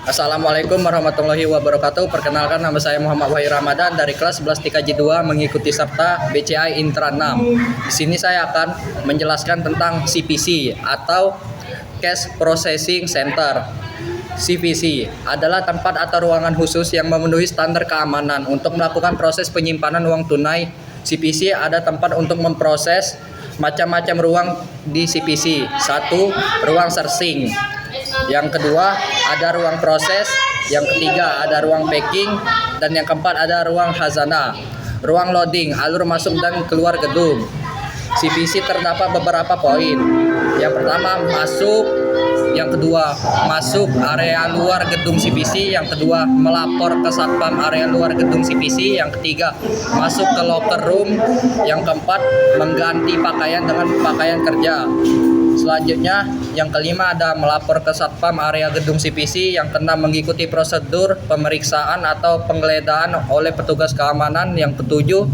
Assalamualaikum warahmatullahi wabarakatuh. Perkenalkan, nama saya Muhammad Wahyu Ramadan dari kelas 11 TKJ 2 mengikuti serta BCI Intra 6. Di sini saya akan menjelaskan tentang CPC atau Cash Processing Center. CPC adalah tempat atau ruangan khusus yang memenuhi standar keamanan untuk melakukan proses penyimpanan uang tunai. CPC ada tempat untuk memproses macam-macam ruang di CPC. Satu, ruang searching. Yang kedua, ada ruang proses. Yang ketiga, ada ruang packing. Dan yang keempat, ada ruang khazanah. Ruang loading, alur masuk dan keluar gedung. CPC terdapat beberapa poin. Yang pertama, masuk. Yang kedua, masuk area luar gedung CPC. Yang kedua, melapor ke satpam area luar gedung CPC. Yang ketiga, masuk ke locker room. Yang keempat, mengganti pakaian dengan pakaian kerja. Selanjutnya, yang kelima ada melapor ke satpam area gedung CPC. Yang keenam, mengikuti prosedur pemeriksaan atau penggeledahan oleh petugas keamanan. Yang ketujuh,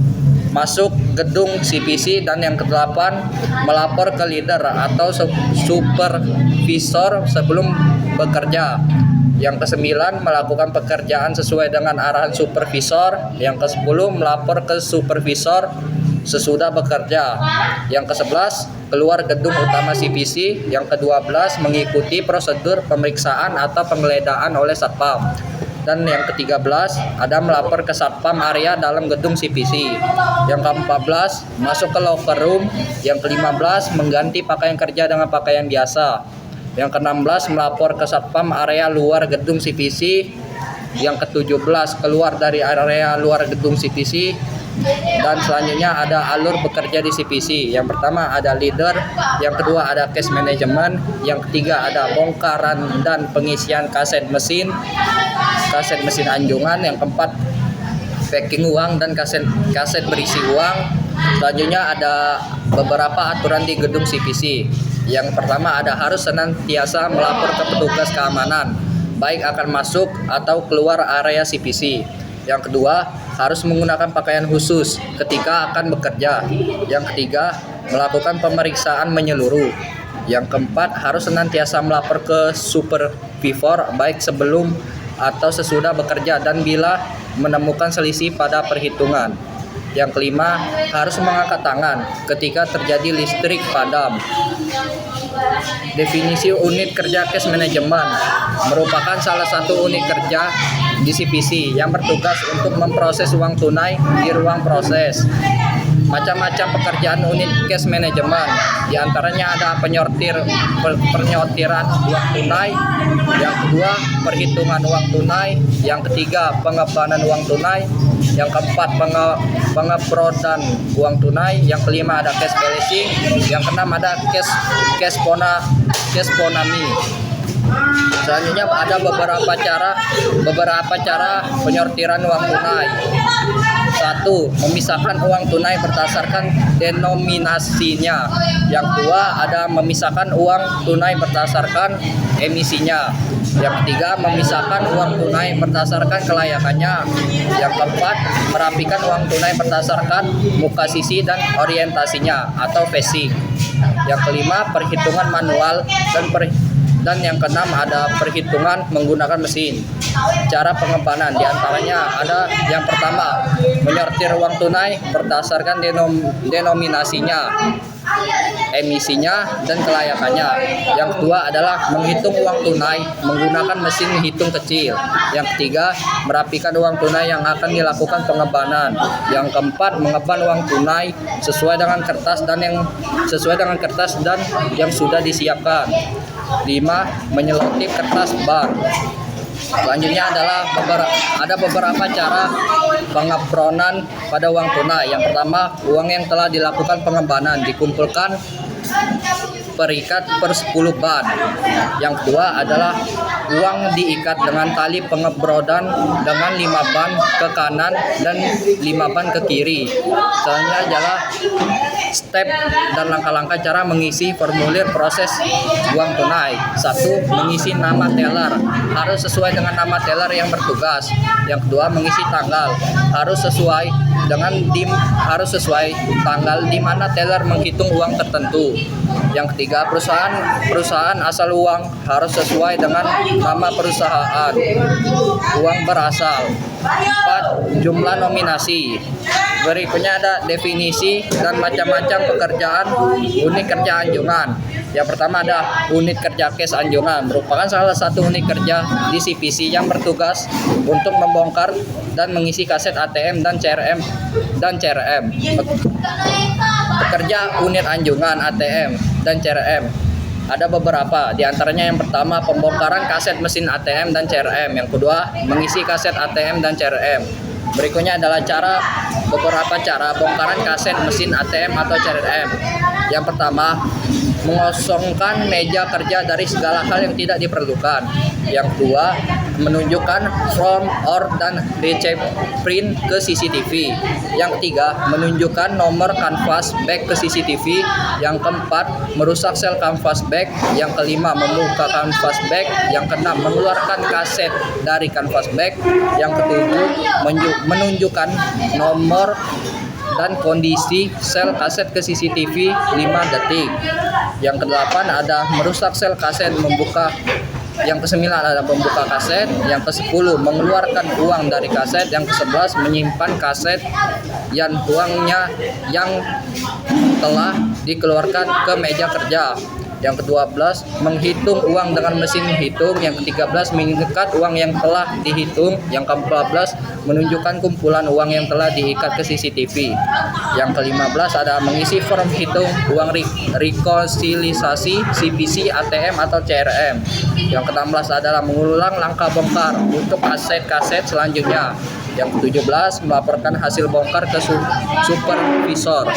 masuk gedung CPC. Dan yang kedelapan, melapor ke leader atau supervisor sebelum bekerja. Yang kesembilan, melakukan pekerjaan sesuai dengan arahan supervisor. Yang kesepuluh, melapor ke supervisor sesudah bekerja. Yang ke-11, keluar gedung utama CPC. Yang ke-12, mengikuti prosedur pemeriksaan atau penggeledahan oleh satpam. Dan yang ke-13, ada melapor ke satpam area dalam gedung CPC. Yang ke-14, masuk ke locker room. Yang ke-15, mengganti pakaian kerja dengan pakaian biasa. Yang ke-16, melapor ke satpam area luar gedung CPC. Yang ke-17, keluar dari area luar gedung CPC. Dan selanjutnya ada alur bekerja di CPC. Yang pertama ada leader, yang kedua ada cash management, yang ketiga ada bongkaran dan pengisian kaset mesin anjungan, yang keempat packing uang dan kaset berisi uang. Selanjutnya ada beberapa aturan di gedung CPC. Yang pertama ada harus senantiasa melapor ke petugas keamanan, baik akan masuk atau keluar area CPC. Yang kedua, harus menggunakan pakaian khusus ketika akan bekerja. Yang ketiga, melakukan pemeriksaan menyeluruh. Yang keempat, harus senantiasa melapor ke supervisor baik sebelum atau sesudah bekerja dan bila menemukan selisih pada perhitungan. Yang kelima, harus mengangkat tangan ketika terjadi listrik padam. Definisi unit kerja cash management merupakan salah satu unit kerja di CPC yang bertugas untuk memproses uang tunai di ruang proses. Macam-macam pekerjaan unit cash management, diantaranya ada penyortiran uang tunai, yang kedua perhitungan uang tunai, yang ketiga pengebanan uang tunai, yang keempat pengeprodan uang tunai, yang kelima ada cash balancing, yang keenam ada cash ponami. Selanjutnya ada beberapa cara penyortiran uang tunai. Satu, memisahkan uang tunai berdasarkan denominasinya. Yang kedua, ada memisahkan uang tunai berdasarkan emisinya. Yang ketiga, memisahkan uang tunai berdasarkan kelayakannya. Yang keempat, merapikan uang tunai berdasarkan muka sisi dan orientasinya atau facing. Yang kelima, perhitungan manual dan yang keenam ada perhitungan menggunakan mesin. Cara pengebanan diantaranya ada yang pertama, menyortir uang tunai berdasarkan denominasinya, emisinya, dan kelayakannya. Yang kedua adalah menghitung uang tunai menggunakan mesin hitung kecil. Yang ketiga, merapikan uang tunai yang akan dilakukan pengebanan. Yang keempat, mengeban uang tunai sesuai dengan kertas dan yang sudah disiapkan. 5. Menyelotip kertas bar. Selanjutnya adalah beberapa cara pengepronan pada uang tunai. Yang pertama, uang yang telah dilakukan pengebanan dikumpulkan perikat per 10 ban. Yang kedua adalah uang diikat dengan tali pengebrodan dengan 5 ban ke kanan dan 5 ban ke kiri. Selanjutnya adalah step dan langkah-langkah cara mengisi formulir proses uang tunai. 1. Mengisi nama teller, harus sesuai dengan nama teller yang bertugas. Yang kedua, mengisi tanggal, harus sesuai tanggal di mana teller menghitung uang tertentu. Yang ketiga, ketiga, perusahaan asal uang harus sesuai dengan nama perusahaan uang berasal. 4. Jumlah nominasi. Berikutnya ada definisi dan macam-macam pekerjaan unit kerja anjungan. Yang pertama ada unit kerja cash anjungan, merupakan salah satu unit kerja di CPC yang bertugas untuk membongkar dan mengisi kaset ATM dan CRM. Pekerja unit anjungan ATM dan CRM ada beberapa, diantaranya yang pertama pembongkaran kaset mesin ATM dan CRM, yang kedua mengisi kaset ATM dan CRM. Berikutnya adalah beberapa cara bongkaran kaset mesin ATM atau CRM. Yang pertama, mengosongkan meja kerja dari segala hal yang tidak diperlukan. Yang kedua, menunjukkan from or dan receipt print ke CCTV. Yang ketiga, menunjukkan nomor canvas back ke CCTV. Yang keempat, merusak sel canvas back. Yang kelima, membuka canvas back. Yang keenam, mengeluarkan kaset dari canvas back. Yang ketujuh, menunjukkan nomor dan kondisi sel kaset ke CCTV 5 detik. Yang kedelapan ada merusak sel kaset, membuka. Yang kesembilan ada membuka kaset. Yang ke-10 mengeluarkan uang dari kaset. Yang ke-11 menyimpan kaset yang uangnya yang telah dikeluarkan ke meja kerja. Yang ke-12 menghitung uang dengan mesin hitung. Yang ke-13 mengikat uang yang telah dihitung. Yang ke-14 menunjukkan kumpulan uang yang telah diikat ke CCTV. Yang ke-15 ada mengisi form hitung uang rekonsiliasi CPC, ATM atau CRM. Yang ke-16 adalah mengulang langkah bongkar untuk kaset-kaset selanjutnya. Yang ke-17 melaporkan hasil bongkar ke supervisor.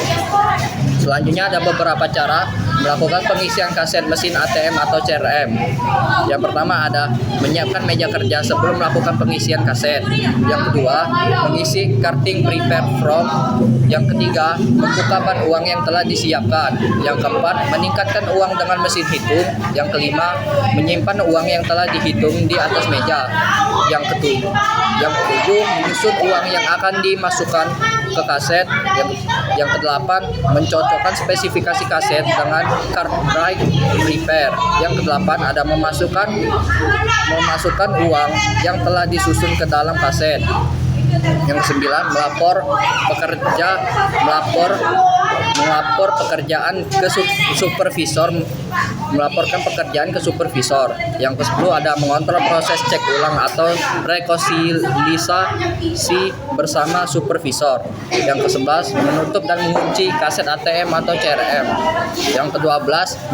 Selanjutnya ada beberapa cara melakukan pengisian kaset mesin ATM atau CRM. Yang pertama ada menyiapkan meja kerja sebelum melakukan pengisian kaset. Yang kedua, mengisi karting prepare from. Yang ketiga, membukakan uang yang telah disiapkan. Yang keempat, meningkatkan uang dengan mesin hitung. Yang kelima, menyimpan uang yang telah dihitung di atas meja. Yang ketujuh, menyusun uang yang akan dimasukkan ke kaset. Yang kedelapan, mencocokkan spesifikasi kaset dengan card drive prepare. Yang kedelapan ada memasukkan uang yang telah disusun ke dalam kaset. Yang kesembilan, melapor pekerjaan ke supervisor, melaporkan pekerjaan ke supervisor. Yang ke-10 ada mengontrol proses cek ulang atau rekonsiliasi bersama supervisor. Yang ke-11 menutup dan mengunci kaset ATM atau CRM. Yang ke-12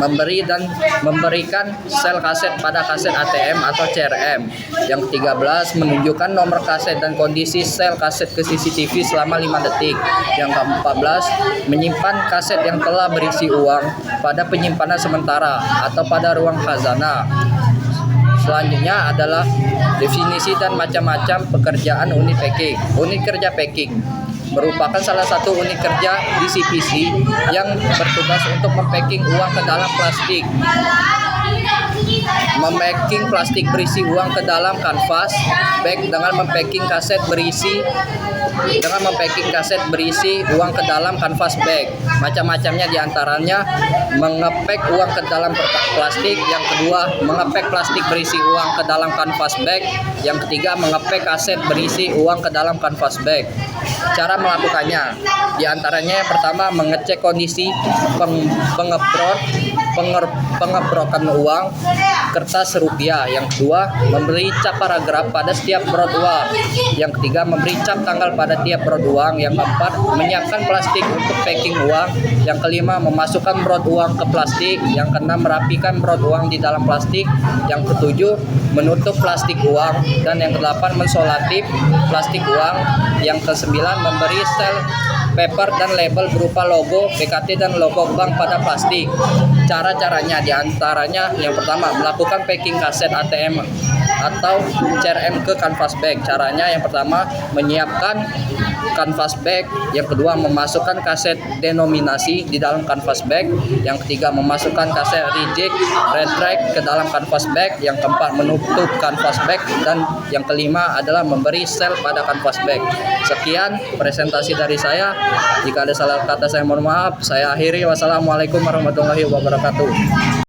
memberikan sel kaset pada kaset ATM atau CRM. Yang ke-13 menunjukkan nomor kaset dan kondisi sel kaset ke CCTV selama 5 detik. Yang ke-14 menyimpan kaset yang telah berisi uang pada penyimpanan sementara atau pada ruang khazanah. Selanjutnya adalah definisi dan macam-macam pekerjaan unit packing. Unit kerja packing merupakan salah satu unit kerja di CPC yang bertugas untuk mempacking uang ke dalam plastik. Mempacking plastik berisi uang ke dalam kanvas bag dengan mempacking kaset berisi uang ke dalam kanvas bag. Macam-macamnya diantaranya mengepek uang ke dalam plastik. Yang kedua, mengepek plastik berisi uang ke dalam kanvas bag. Yang ketiga, mengepek kaset berisi uang ke dalam kanvas bag. Cara melakukannya diantaranya yang pertama, mengecek kondisi pengebrokan uang kertas rupiah. Yang kedua, memberi cap paragraf pada setiap brod uang. Yang ketiga, memberi cap tanggal pada tiap brod uang. Yang keempat, menyiapkan plastik untuk packing uang. Yang kelima, memasukkan brod uang ke plastik. Yang keenam, merapikan brod uang di dalam plastik. Yang ketujuh, menutup plastik uang. Dan yang kedelapan, mensolotip plastik uang. Yang kesembilan, memberi sel paper dan label berupa logo BKT dan logo bank pada plastik. Cara-caranya diantaranya yang pertama, melakukan packing kaset ATM atau CRM ke canvas bag. Caranya yang pertama menyiapkan canvas bag, yang kedua memasukkan kaset denominasi di dalam canvas bag, yang ketiga memasukkan kaset reject red track ke dalam canvas bag, yang keempat menutup canvas bag, dan yang kelima adalah memberi sel pada canvas bag. Sekian presentasi dari saya. Jika ada salah kata saya mohon maaf. Saya akhiri. Wassalamualaikum warahmatullahi wabarakatuh.